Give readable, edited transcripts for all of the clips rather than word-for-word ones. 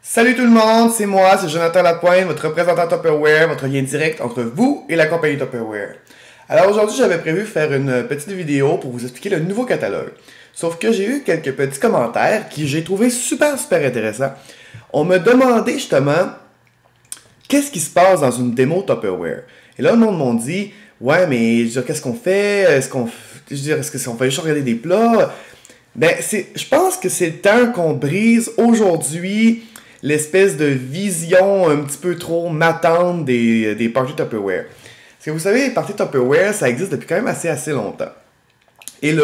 Salut tout le monde, c'est moi, c'est Jonathan Lapointe, votre représentant Tupperware, votre lien direct entre vous et la compagnie Tupperware. Alors aujourd'hui, j'avais prévu faire une petite vidéo pour vous expliquer le nouveau catalogue. Sauf que j'ai eu quelques petits commentaires qui j'ai trouvé super intéressants. On me demandait justement qu'est-ce qui se passe dans une démo Tupperware. Et là, le monde m'a dit, ouais, mais je veux dire, qu'est-ce qu'on fait? Est-ce qu'on fait juste regarder des plats? Ben, je pense que c'est le temps qu'on brise aujourd'hui l'espèce de vision un petit peu trop matante des parties Tupperware. Parce que vous savez, les parties Tupperware, ça existe depuis quand même assez longtemps. Et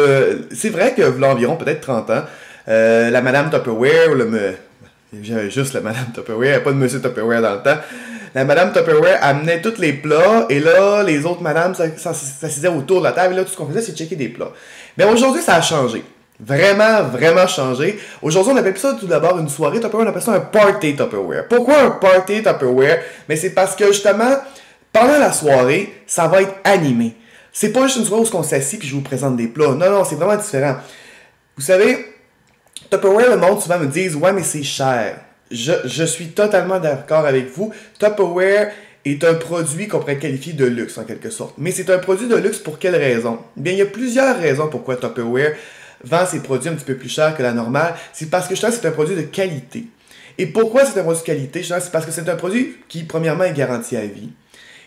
c'est vrai que, là, environ peut-être 30 ans, la Madame Tupperware, j'avais juste la Madame Tupperware, il n'y avait pas de Monsieur Tupperware dans le temps. La Madame Tupperware amenait tous les plats, et là, les autres Madames s'assisaient autour de la table, et là, tout ce qu'on faisait, c'est checker des plats. Mais aujourd'hui, ça a changé. Vraiment changé. Aujourd'hui, on appelle ça tout d'abord une soirée Tupperware, on appelle ça un party Tupperware. Pourquoi un party Tupperware? Mais c'est parce que justement, pendant la soirée, ça va être animé. C'est pas juste une soirée où on s'assit puis je vous présente des plats. Non, c'est vraiment différent. Vous savez, Tupperware, le monde souvent me dit « Ouais, mais c'est cher. » Je suis totalement d'accord avec vous. Tupperware est un produit qu'on pourrait qualifier de luxe, en quelque sorte. Mais c'est un produit de luxe pour quelle raison? Bien, il y a plusieurs raisons pourquoi Tupperware vend ses produits un petit peu plus cher que la normale. C'est parce que justement, c'est un produit de qualité. Et pourquoi c'est un produit de qualité? Justement, c'est parce que c'est un produit qui, premièrement, est garanti à vie.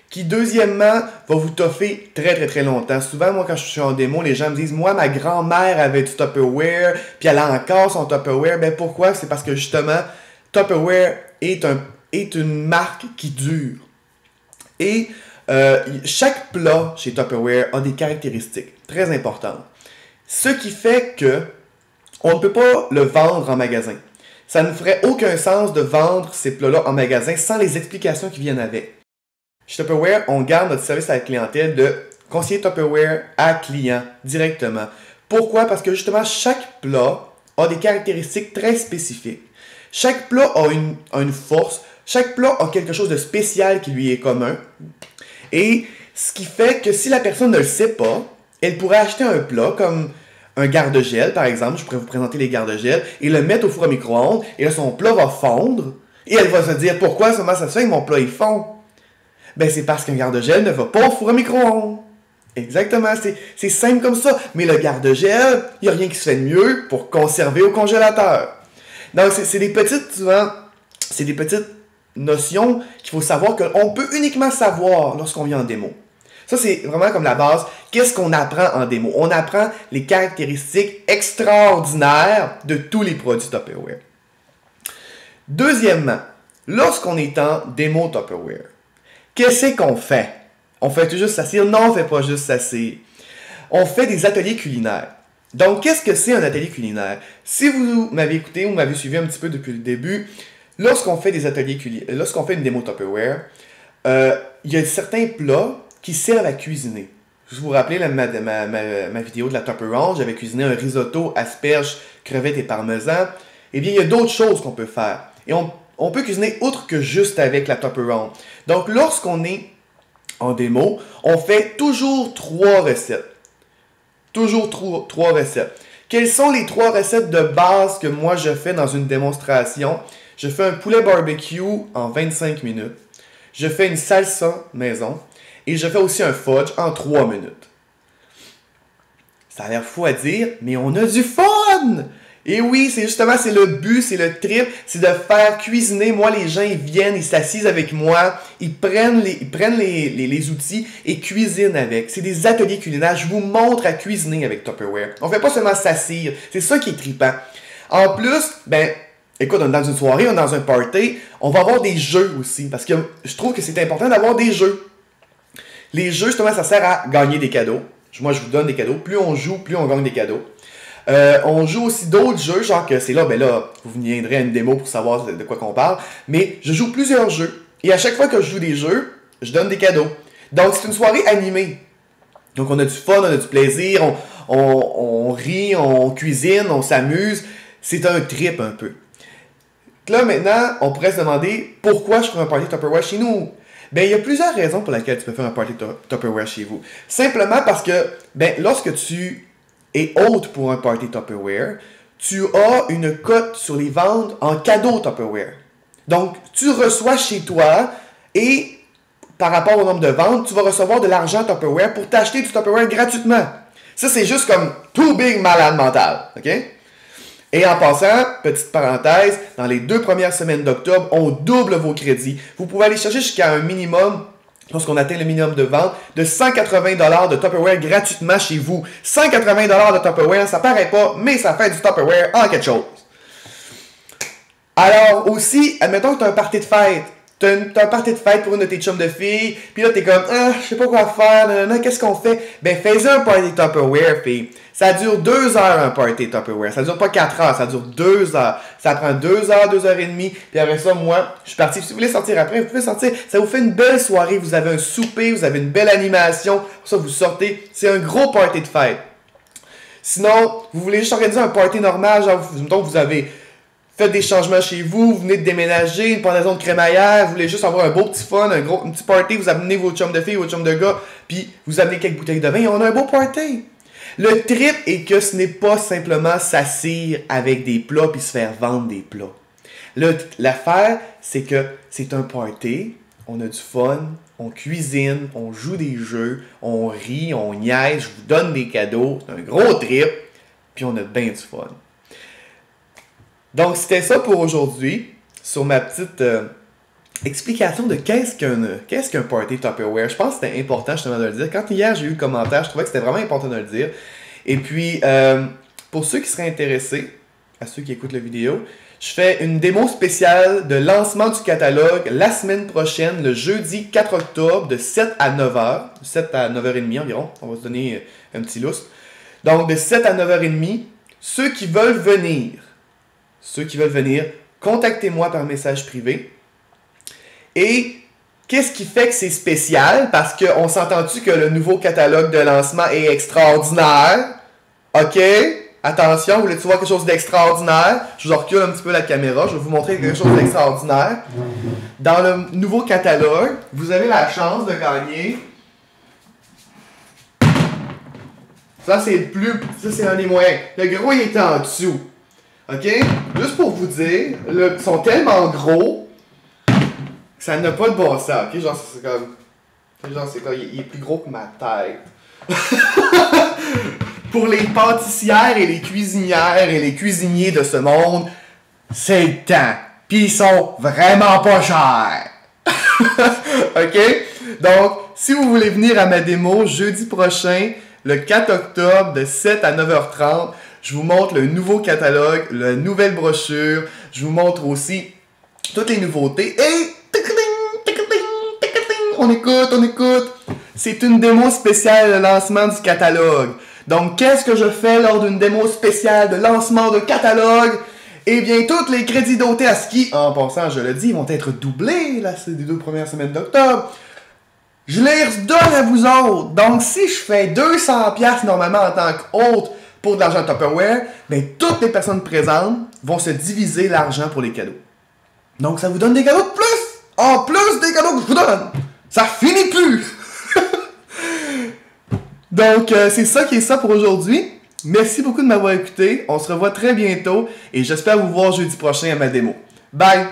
Qui, deuxièmement, va vous toffer très longtemps. Souvent, moi, quand je suis en démo, les gens me disent « Moi, ma grand-mère avait du Tupperware, puis elle a encore son Tupperware. » Ben pourquoi? C'est parce que, justement, Tupperware est une marque qui dure. Et chaque plat chez Tupperware a des caractéristiques très importantes. Ce qui fait que on ne peut pas le vendre en magasin. Ça ne ferait aucun sens de vendre ces plats-là en magasin sans les explications qui viennent avec. Chez Tupperware, on garde notre service à la clientèle de conseiller Tupperware à client directement. Pourquoi? Parce que justement, chaque plat a des caractéristiques très spécifiques. Chaque plat a une force, chaque plat a quelque chose de spécial qui lui est commun. Et ce qui fait que si la personne ne le sait pas, elle pourrait acheter un plat comme un garde-gel, par exemple. Je pourrais vous présenter les garde-gel et le mettre au four à micro-ondes. Et là, son plat va fondre. Et elle va se dire, pourquoi ça se fait que mon plat il fond? Ben, c'est parce qu'un garde-gel ne va pas au four à micro-ondes. Exactement, c'est simple comme ça. Mais le garde-gel, il n'y a rien qui se fait de mieux pour conserver au congélateur. Donc, c'est des petites notions qu'il faut savoir qu'on peut uniquement savoir lorsqu'on vient en démo. Ça, c'est vraiment comme la base. Qu'est-ce qu'on apprend en démo? On apprend les caractéristiques extraordinaires de tous les produits Tupperware. Deuxièmement, lorsqu'on est en démo Tupperware, qu'est-ce qu'on fait? On fait juste s'asseoir? Non, on ne fait pas juste s'asseoir. On fait des ateliers culinaires. Donc, qu'est-ce que c'est un atelier culinaire? Si vous m'avez écouté ou m'avez suivi un petit peu depuis le début, lorsqu'on fait des ateliers culinaires, lorsqu'on fait une démo Tupperware, il y a certains plats qui servent à cuisiner. Je vous rappelez ma vidéo de la Tupperware, j'avais cuisiné un risotto, asperges, crevettes et parmesan. Eh bien, il y a d'autres choses qu'on peut faire. Et on peut cuisiner outre que juste avec la Tupperware. Donc, lorsqu'on est en démo, on fait toujours 3 recettes. Toujours 3 recettes. Quelles sont les 3 recettes de base que moi je fais dans une démonstration? Je fais un poulet barbecue en 25 minutes. Je fais une salsa maison. Et je fais aussi un fudge en 3 minutes. Ça a l'air fou à dire, mais on a du fun! Et oui, c'est le but, c'est le trip, c'est de faire cuisiner. Moi, les gens, ils viennent, ils s'assisent avec moi, ils prennent les outils et cuisinent avec. C'est des ateliers culinaires. Je vous montre à cuisiner avec Tupperware. On fait pas seulement s'assire. C'est ça qui est trippant. En plus, écoute, on est dans une soirée, on est dans un party, on va avoir des jeux aussi. Parce que je trouve que c'est important d'avoir des jeux. Les jeux, justement, ça sert à gagner des cadeaux. Moi, je vous donne des cadeaux. Plus on joue, plus on gagne des cadeaux. On joue aussi d'autres jeux, genre que c'est là, vous viendrez à une démo pour savoir de quoi qu'on parle. Mais je joue plusieurs jeux. Et à chaque fois que je joue des jeux, je donne des cadeaux. Donc, c'est une soirée animée. Donc, on a du fun, on a du plaisir, on rit, on cuisine, on s'amuse. C'est un trip un peu. Là, maintenant, on pourrait se demander pourquoi je ferais un party Tupperware chez nous. Il y a plusieurs raisons pour lesquelles tu peux faire un party Tupperware chez vous. Simplement parce que, lorsque tu es hôte pour un party Tupperware, tu as une cote sur les ventes en cadeau Tupperware. Donc, tu reçois chez toi et par rapport au nombre de ventes, tu vas recevoir de l'argent Tupperware pour t'acheter du Tupperware gratuitement. Ça, c'est juste comme too big malade mental. OK? Et en passant, petite parenthèse, dans les 2 premières semaines d'octobre, on double vos crédits. Vous pouvez aller chercher jusqu'à un minimum, lorsqu'on atteint le minimum de vente, de 180$ de Tupperware gratuitement chez vous. 180$ de Tupperware, ça paraît pas, mais ça fait du Tupperware en quelque chose. Alors aussi, admettons que tu as un party de fête. T'as un party de fête pour une de tes chums de filles, puis là t'es comme, je sais pas quoi faire, qu'est-ce qu'on fait? Ben, fais-y un party Tupperware, fille. Ça dure 2 heures un party Tupperware. Ça dure pas 4 heures, ça dure 2 heures. Ça prend 2 heures, 2 heures et demie. Puis après ça, moi, je suis parti. Si vous voulez sortir après, vous pouvez sortir. Ça vous fait une belle soirée. Vous avez un souper, vous avez une belle animation. Pour ça, vous sortez. C'est un gros party de fête. Sinon, vous voulez juste organiser un party normal, genre, donc vous avez fait des changements chez vous, vous venez de déménager, une pendaison de crémaillère, vous voulez juste avoir un beau petit fun, un petit party, vous amenez vos chums de filles, vos chums de gars, puis vous amenez quelques bouteilles de vin et on a un beau party. Le trip est que ce n'est pas simplement s'assire avec des plats puis se faire vendre des plats. L'affaire, c'est que c'est un party, on a du fun, on cuisine, on joue des jeux, on rit, on niaise, je vous donne des cadeaux, c'est un gros trip, puis on a bien du fun. Donc, c'était ça pour aujourd'hui, sur ma petite explication de qu'est-ce qu'un party Tupperware. Je pense que c'était important justement de le dire. Quand hier j'ai eu le commentaire, je trouvais que c'était vraiment important de le dire. Et puis, pour ceux qui seraient intéressés, à ceux qui écoutent la vidéo, je fais une démo spéciale de lancement du catalogue la semaine prochaine, le jeudi 4 octobre, de 7 à 9h. 7 à 9h30 environ. On va se donner un petit lousse. Donc, de 7 à 9h30, ceux qui veulent venir, contactez-moi par message privé. Et qu'est-ce qui fait que c'est spécial? Parce qu'on s'entend-tu que le nouveau catalogue de lancement est extraordinaire? OK? Attention, voulez-tu voir quelque chose d'extraordinaire? Je vous recule un petit peu la caméra, je vais vous montrer quelque chose d'extraordinaire. Dans le nouveau catalogue, vous avez la chance de gagner. Ça, c'est un des moyens. Le gros, il est en dessous. OK? Juste pour vous dire, ils sont tellement gros que ça n'a pas de bon sens. OK? Genre, c'est comme... il est plus gros que ma tête. Pour les pâtissières et les cuisinières et les cuisiniers de ce monde, c'est le temps. Puis ils sont vraiment pas chers. OK? Donc, si vous voulez venir à ma démo jeudi prochain, le 4 octobre, de 7 à 9h30, je vous montre le nouveau catalogue, la nouvelle brochure. Je vous montre aussi toutes les nouveautés. Et on écoute. C'est une démo spéciale de lancement du catalogue. Donc, qu'est-ce que je fais lors d'une démo spéciale de lancement de catalogue? Eh bien, tous les crédits dotés à ski, en passant, je le dis, vont être doublés là, c'est des 2 premières semaines d'octobre. Je les redonne à vous autres. Donc, si je fais 200$ normalement en tant qu'hôte pour de l'argent Tupperware, bien, toutes les personnes présentes vont se diviser l'argent pour les cadeaux. Donc, ça vous donne des cadeaux de plus! En plus des cadeaux que je vous donne! Ça finit plus! Donc, c'est ça qui est ça pour aujourd'hui. Merci beaucoup de m'avoir écouté. On se revoit très bientôt et j'espère vous voir jeudi prochain à ma démo. Bye!